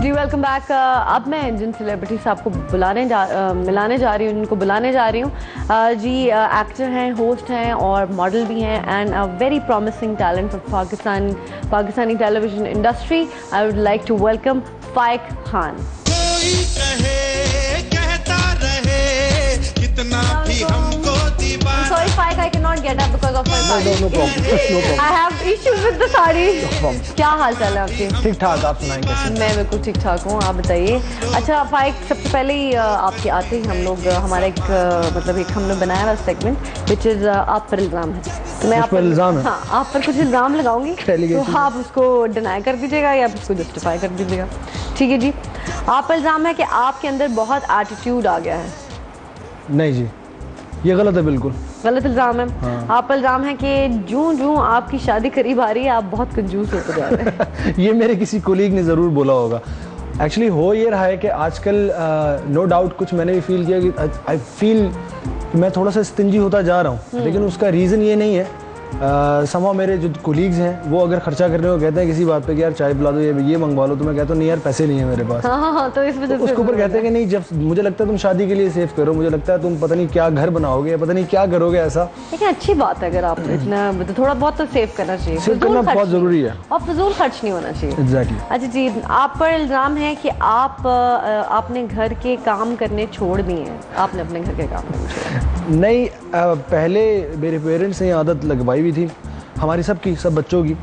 जी welcome back. अब मैं जिन celebrities आपको मिलाने जा रही हूँ, उनको बुलाने जा रही हूँ जी, एक्टर हैं, होस्ट हैं और मॉडल भी हैं and a very promising talent for Pakistani television industry. I would like to welcome Faiq Khan. कोई कहे कहता रहे कितना भी हमको दीवाना। Sorry Faik, I cannot get up because of my sari. No problem. I have issues with the sari. क्या हाल चाल है आपके? ठीक ठाक, आप सुनाएं कैसे? मैं बिल्कुल ठीक ठाक हूँ, आप बताइए। अच्छा फाइक, सबसे पहले ही आपके आते ही हम लोग हमारा एक मतलब एक हमने बनाया हुआ सेगमेंट विच इज़ आप पर इल्ज़ाम है। तो मैं आप पर इल्ज़ाम है? हाँ, आप पर कुछ इल्ज़ाम लगाऊंगी तो आप उसको डिनाई कर दीजिएगा या उसको जस्टिफाई कर दीजिएगा। ठीक है जी। आप पर इल्ज़ाम है कि आपके अंदर बहुत एटीट्यूड आ गया है। नहीं जी, ये गलत है, बिल्कुल गलत इल्ज़ाम है। हाँ। आप पर इल्ज़ाम है कि जूं आपकी शादी करीब आ रही है आप बहुत कंजूस होते जा रहे हैं। ये मेरे किसी कोलीग ने ज़रूर बोला होगा। एक्चुअली हो ये रहा है कि आजकल नो डाउट कुछ मैंने भी फील किया कि आई फील कि मैं थोड़ा सा स्टिंजी होता जा रहा हूँ, लेकिन उसका रीज़न ये नहीं है। समाव मेरे जो कोलीग्स हैं वो अगर खर्चा करने को कहते हैं किसी बात पे कि यार चाय पिला दो, ये मंगवा लो, तो मैं कहता हूँ नहीं यार पैसे नहीं है मेरे पास। हाँ, तो इस वजह से उसके ऊपर कहते हैं कि नहीं, जब मुझे लगता है तुम शादी के लिए सेव करो, मुझे लगता है तुम पता नहीं क्या घर बनाओगे, पता नहीं क्या करोगे ऐसा। लेकिन अच्छी बात है अगर आप इतना तो थोड़ा बहुत तो सेव करना चाहिए। सेव करना बहुत ज़रूरी है और फजूल खर्च नहीं होना चाहिए। एग्जैक्टली। अच्छा जी, आप पर इल्ज़ाम है कि आपने घर के काम करने छोड़ दिए हैं। आपने अपने घर के काम करने छोड़े? नहीं, पहले मेरे पेरेंट्स ने आदत लगवाई हुई थी हमारी सब बच्चों की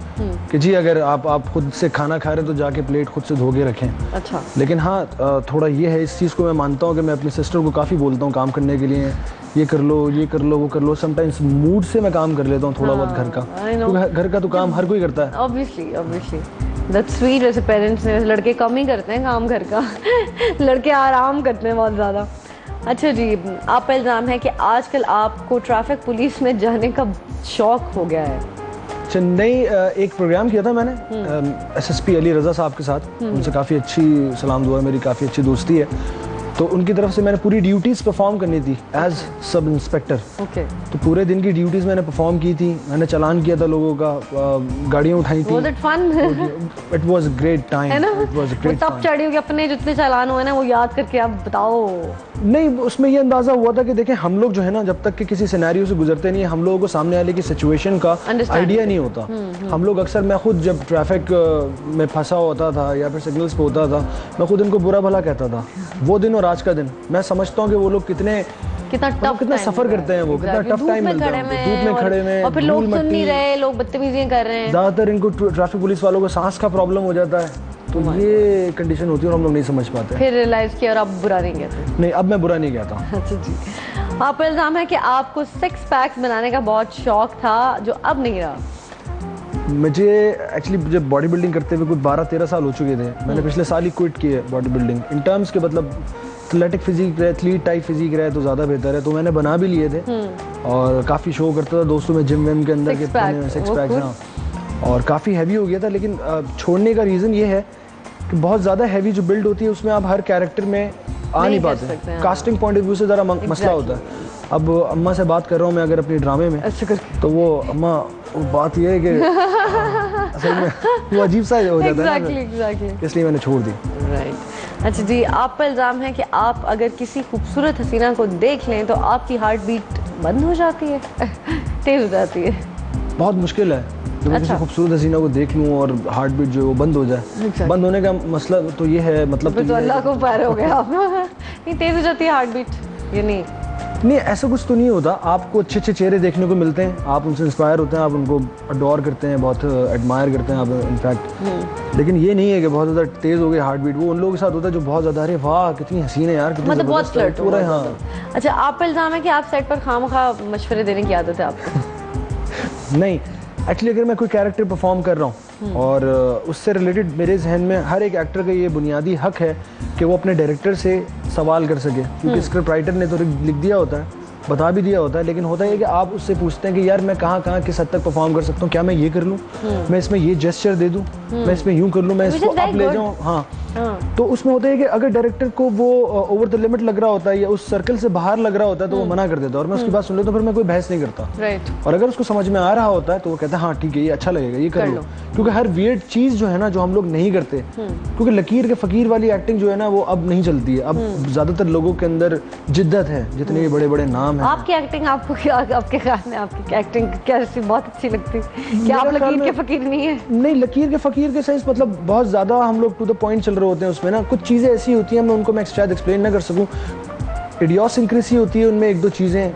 कि जी अगर आप खुद से खाना खा रहे हैं तो जाके प्लेट खुद से धो के रखें। अच्छा। लेकिन हाँ, थोड़ा ये है, इस चीज़ को मैं मानता हूँ कि मैं अपनी सिस्टर को काफ़ी बोलता हूँ काम करने के लिए, ये कर लो वो कर लो। समटाइम्स मूड से मैं काम कर लेता हूँ थोड़ा बहुत घर का, क्योंकि घर का तो काम हर कोई करता है। Obviously that's sweet. वैसे पेरेंट्स ने, लड़के कम ही करते हैं काम घर का। लड़के आराम करते हैं बहुत ज़्यादा। अच्छा जी, आप पर इल्ज़ाम है कि आजकल आपको ट्रैफिक पुलिस में जाने का शौक हो गया है। चेन्नई एक प्रोग्राम किया था मैंने SSP अली रज़ा साहब के साथ। उनसे काफ़ी अच्छी सलाम दुआ, मेरी काफ़ी अच्छी दोस्ती है, तो उनकी तरफ से मैंने पूरी ड्यूटीज़ परफॉर्म करनी थी एज सब इंस्पेक्टर। ओके। तो पूरे दिन की ड्यूटीज़ मैंने परफॉर्म की थी, मैंने चालान किया था लोगों का, गाड़ियाँ उठाई थी। Was it fun? It was a great time. है ना? It was a great तब time. चढ़ी होगी अपने जितने चालान हुए ना वो याद करके आप बताओ। नहीं, उसमें ये अंदाज़ा हुआ था कि देखें हम लोग जो है ना, जब तक कि किसी सिनेरियो से गुजरते नहीं, हम लोगों को सामने वाले की सिचुएशन का आइडिया नहीं होता। हम लोग अक्सर, मैं खुद जब ट्रैफिक में फंसा होता था या फिर सिग्नल्स पे होता था, मैं खुद इनको बुरा भला कहता था। वो दिन और आज का दिन मैं समझता हूँ कि वो लोग कितना सफर करते हैं, वो कितना टफ टाइम मिलता है, धूप में खड़े में, और फिर लोग सुन नहीं रहे, लोग बदतमीजियां कर रहे हैं। ज़्यादातर इनको ट्रैफिक पुलिस वालों को सांस का प्रॉब्लम हो जाता है, तो ये कंडीशन होती है और हम लोग नहीं समझ पाते। फिर रियलाइज किया और आप बुरा नहीं कहते? नहीं, अब मैं बुरा नहीं कहता। अच्छा जी। आप पर इल्ज़ाम है कि आपको 6 पैक्स बनाने का बहुत शौक था जो अब नहीं रहा। मुझे एक्चुअली जब बॉडी बिल्डिंग करते हुए कुछ 12-13 साल हो चुके थे, मैंने पिछले साल ही क्विट किया है बॉडी बिल्डिंग। इन टर्म्स के मतलब एथलेटिक फिजिक रहे, एथलीट टाइप फिजिक रहे तो ज़्यादा बेहतर है, तो मैंने बना भी लिए थे और काफ़ी शो करता था दोस्तों में, जिम विम के अंदर के 6 पैक्स। हाँ, और काफ़ी हैवी हो गया था, लेकिन छोड़ने का रीज़न ये है कि बहुत ज़्यादा हैवी जो बिल्ड होती है उसमें आप हर कैरेक्टर में आ नहीं पाते, कास्टिंग पॉइंट ऑफ व्यू से ज़रा मसला होता है। अब अम्मा से बात कर रहा हूँ मैं अगर अपनी ड्रामे में, तो वो अम्मा, वो बात ये है कि असल में वो अजीब सा हो जाता है, इसलिए मैंने छोड़ दी। राइट। अच्छा जी, आप पर इल्ज़ाम है कि आप अगर किसी खूबसूरत हसीना को देख लें तो आपकी हार्ट बीट बंद हो जाती है, तेज हो जाती है। बहुत मुश्किल है जब किसी खूबसूरत हसीना को देख लूँ और हार्ट बीट जो है वो बंद हो जाए। बंद होने का मसला तो ये है, मतलब तो अल्लाह को प्यारे हो गए आप। नहीं, तेज हो जाती है हार्ट बीट ये नहीं, ऐसा कुछ तो नहीं होता। आपको अच्छे अच्छे चेहरे देखने को मिलते हैं, आप उनसे इंस्पायर होते हैं, आप उनको अडोर करते हैं, बहुत एडमायर करते हैं आप इनफैक्ट। लेकिन ये नहीं है कि बहुत ज़्यादा तेज़ हो गई हार्ट बीट। वो उन लोगों के साथ होता है जो बहुत ज़्यादा, अरे वाह कितनी हसीन है यार, मतलब बहुत फ्लर्ट हो रहा है। हाँ। अच्छा, आप पर इल्ज़ाम है कि आप सेट पर खामखा मशवरे देने की आदत है आपको? नहीं, एक्चुअली अगर मैं कोई कैरेक्टर परफॉर्म कर रहा हूँ और उससे रिलेटेड मेरे जहन में हर एक एक्टर का ये बुनियादी हक है कि वो अपने डायरेक्टर से सवाल कर सके, क्योंकि स्क्रिप्ट राइटर ने तो लिख दिया होता है, बता भी दिया होता है, लेकिन होता है कि आप उससे पूछते हैं कि यार मैं कहाँ किस हद तक परफॉर्म कर सकता हूँ, क्या मैं ये कर लूँ, मैं इसमें ये जेस्चर दे दूँ, मैं इसमें यूँ कर लूँ, मैं इसको अप ले जाऊँ। हाँ, हाँ। तो उसमें होता है कि अगर डायरेक्टर को वो ओवर द लिमिट लग रहा होता है या उस सर्कल से बाहर लग रहा होता है तो वो मना कर देता है, और मैं उसकी बात सुन लेता तो फिर मैं कोई बहस नहीं करता। राइट। और अगर उसको समझ में आ रहा होता है तो वो कहता है हाँ ठीक है, ये अच्छा लगेगा, ये कर लो। क्योंकि हर वियर्ड चीज जो है ना, जो हम लोग नहीं करते, क्योंकि लकीर के फकीर वाली एक्टिंग जो है ना वो अब नहीं चलती है। अब ज्यादातर लोगों के अंदर जिद्दत है, जितने भी बड़े बड़े नाम हैं। आपकी एक्टिंग आपको क्या, आपके ख्याल में आपकी एक्टिंग कैसी बहुत अच्छी लगती है? क्या आप लकीर के फकीर नहीं है? नहीं, लकीर के फकीर के सेंस मतलब बहुत ज्यादा हम लोग टू द पॉइंट चल रहे होते हैं उसमें ना। कुछ चीजें ऐसी होती हैं, मैं उनको मैं शायद एक्सप्लेन ना कर सकूं। इडियोसिंक्रेसी होती है उनमें, एक दो चीजें,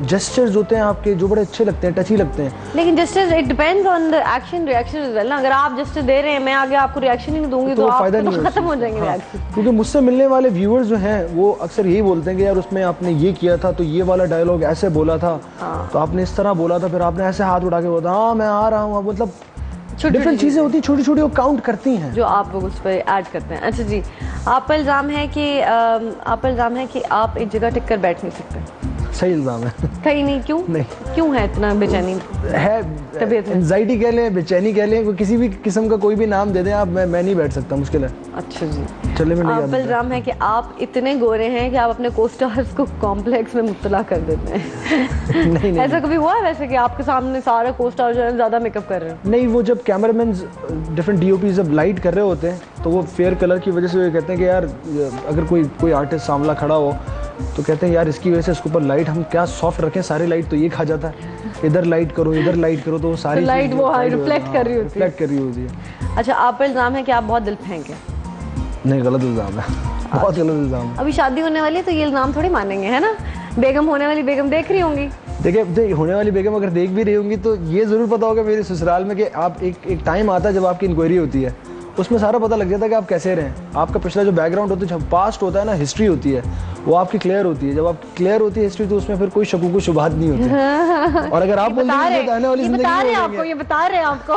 जेस्चर्स होते हैं आपके जो बड़े अच्छे लगते हैं, टची लगते हैं। लेकिन gestures it depends on the action reaction is well ना। अगर आप जेस्चर दे रहे हैं, मैं आगे आपको रिएक्शन ही नहीं दूंगी तो आप फायदा नहीं, खत्म हो जाएंगे रिएक्शन। क्योंकि मुझसे मिलने वाले व्यूअर्स जो हैं वो अक्सर यही बोलते हैं कि यार उसमें आपने ये किया था तो ये वाला डायलॉग ऐसे बोला था, तो आपने इस तरह बोला था, फिर आपने ऐसे हाथ उठा के बोला हाँ मैं आ रहा हूँ। मतलब डिफरेंट चीजें होती हैं, छोटी छोटी, वो काउंट करती हैं जो आप लोग उस पर ऐड करते हैं। अच्छा जी, आप पर इल्ज़ाम है कि आप एक जगह टिक कर बैठ नहीं सकते। सही इल्ज़ाम है। कहीं नहीं, क्यों? नहीं, क्यों है इतना बेचैनी है? तबीयत एंजाइटी कह लें, बेचैनी कह लें, किसी भी किस्म का कोई भी नाम दे दें आप, मैं नहीं बैठ सकता, मुश्किल है। अच्छा जी, चले में आप पर इल्ज़ाम है कि आप इतने गोरे हैं कि आप अपने को-स्टार्स को कॉम्प्लेक्स में मुब्तला कर देते हैं। नहीं, ऐसा कभी हुआ है वैसे कि आपके सामने सारे को-स्टार जो है ज़्यादा मेकअप कर रहे हैं? नहीं, वो जब कैमरामैन डिफरेंट डीओपी जब लाइट कर रहे होते हैं तो वो फेयर कलर की वजह से ये कहते हैं कि यार अगर कोई आर्टिस्ट सामला खड़ा हो तो कहते हैं यार इसकी वजह से इसके ऊपर लाइट हम क्या सॉफ्ट रखें, सारी लाइट तो ये खा जाता है, इधर लाइट करो इधर लाइट करो, तो वो सारी लाइट वो रिफ्लेक्ट कर रही होती है। अच्छा, आप पर इल्ज़ाम है कि आप बहुत दिल फेंक हैं। नहीं, गलत इल्ज़ाम है, बहुत गलत इल्ज़ाम है। अभी शादी होने वाली है तो ये इल्ज़ाम थोड़ी मानेंगे, है ना? बेगम होने वाली बेगम देख रही होंगी। देखिए, होने वाली बेगम अगर देख भी रही होंगी तो ये ज़रूर पता होगा मेरे ससुराल में कि आप एक टाइम आता है जब आपकी इंक्वायरी होती है, उसमें सारा पता लग जाता है कि आप कैसे रहें। आपका पिछला जो बैकग्राउंड होता है, जो पास्ट होता है ना, हिस्ट्री होती है, वो आपकी क्लियर होती है। जब आपकी क्लियर होती है हिस्ट्री तो उसमें फिर कोई शकू को शुबहात नहीं होती। और अगर आप ये बता रहे हैं आपको।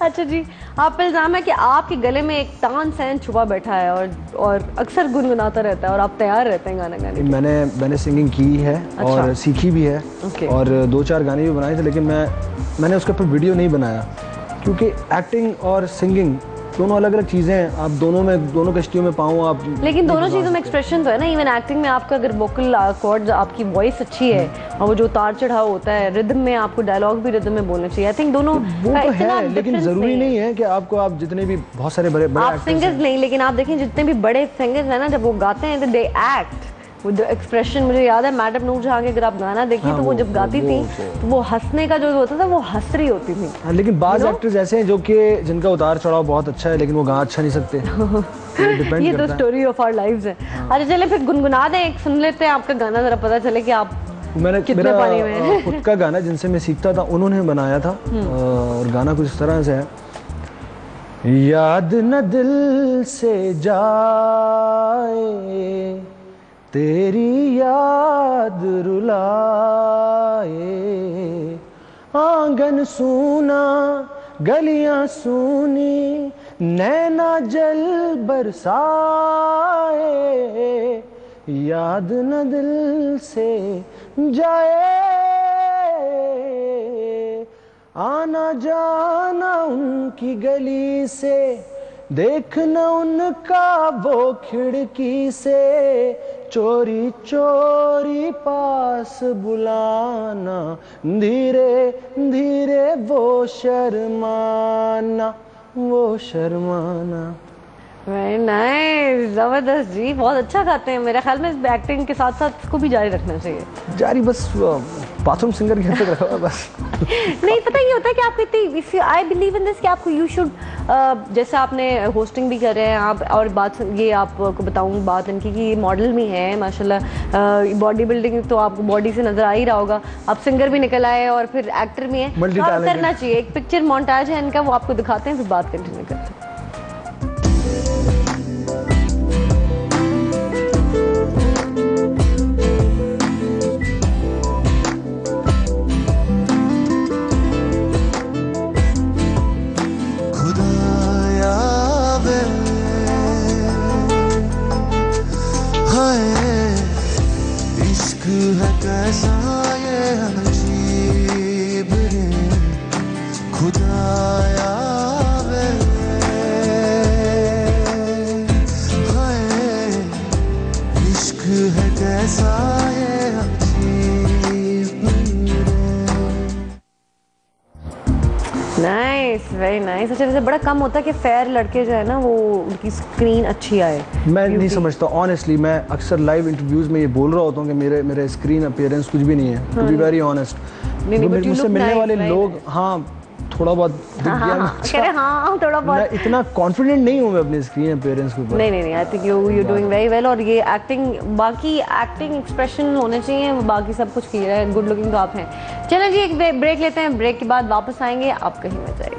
अच्छा जी, आप पर इल्ज़ाम है कि आपके गले में एक तान सेन छुपा बैठा है और अक्सर गुनगुनाता रहता है और आप तैयार रहते हैं गाना गाने। मैंने सिंगिंग की है और सीखी भी है और 2-4 गाने भी बनाए थे, लेकिन मैंने उसके ऊपर वीडियो नहीं बनाया क्योंकि एक्टिंग और सिंगिंग दोनों अलग अलग चीज़ें हैं। आप दोनों कश्तियों में पाऊँ आप, लेकिन दोनों चीज़ों में एक्सप्रेशन तो है ना। इवन एक्टिंग में आपका अगर वोकल कॉर्ड्स, आपकी वॉइस अच्छी है और वो जो उतार चढ़ाव होता है, रिदम में आपको डायलॉग भी रिदम में बोलना चाहिए। आई थिंक दोनों वो तो है, लेकिन ज़रूरी नहीं है कि आप जितने भी बहुत सारे बड़े आप सिंगर्स नहीं, लेकिन आप देखें जितने भी बड़े सिंगर्स हैं ना, जब वो गाते हैं तो दे एक्ट विद एक्सप्रेशन। मुझे याद है मैडम नूर जहां के अगर आप गाना देखिए तो वो जब गाती थी तो वो हंसने का जो होता था वो हंस रही होती थी। लेकिन बाज़ एक्टर्स ऐसे हैं जो कि जिनका उतार चढ़ाव बहुत अच्छा है लेकिन वो गा अच्छा नहीं सकते। ये तो स्टोरी ऑफ आवर लाइव्स है। अच्छा चले फिर गुनगुना दें, एक सुन लेते हैं आपका गाना, जरा पता चले कि आप कितने पानी में हैं। खुद का गाना जिनसे मैं सीखता था उन्होंने बनाया था और गाना कुछ इस तरह से है। याद न दिल से जाए तेरी याद रुलाए, आंगन सूना गलियां सूनी नैना जल बरसाए, याद न दिल से जाए आना जाना उनकी गली से, देखना उनका वो खिड़की से, चोरी चोरी पास बुलाना, धीरे धीरे वो शर्माना, वो शर्माना। वेरी नाइस, जबरदस्त जी, बहुत अच्छा गाते हैं। मेरे ख्याल में एक्टिंग के साथ साथ इसको भी जारी रखना चाहिए। जारी बस बाथरूम सिंगर के तक रखा बस। नहीं, पता ये होता है कि आपको इतनी, आई बिलीव इन दिस कि आपको यू शुड, जैसे आपने होस्टिंग भी कर रहे हैं आप, और बात ये आपको बताऊँ बात इनकी कि मॉडल भी है माशाल्लाह, बॉडी बिल्डिंग तो आपको बॉडी से नजर आ ही रहा होगा, आप सिंगर भी निकल आए और फिर एक्टर भी हैं, तो करना चाहिए। एक पिक्चर मोन्टाज है इनका, वो आपको दिखाते हैं फिर बात कंटिन्यू करते हैं। कैसा ये अजीब है खुदाया वे, वेरी नाइस। अच्छा, वैसे बड़ा कम होता है कि फेयर लड़के जो है ना वो उनकी स्क्रीन अच्छी आए। मैं नहीं समझता ऑनेस्टली, मैं अक्सर लाइव इंटरव्यूज में ये बोल रहा होता हूँ कि मेरे स्क्रीन अपीयरेंस कुछ भी नहीं है, टू बी वेरी ऑनेस्ट। मुझसे मिलने वाले लोग हाँ थोड़ा बहुत दिख गया, हाँ थोड़ा बहुत, मैं इतना कॉन्फिडेंट नहीं हूँ मैं अपने स्क्रीन अपीयरेंस के ऊपर। नहीं, I think you doing very well. और ये एक्टिंग, बाकी एक्टिंग एक्सप्रेशन होने चाहिए, बाकी सब कुछ क्लियर है, गुड लुकिंग तो आप हैं। चलो जी, एक ब्रेक लेते हैं, ब्रेक के बाद वापस आएंगे, आप कहीं मत जाइए।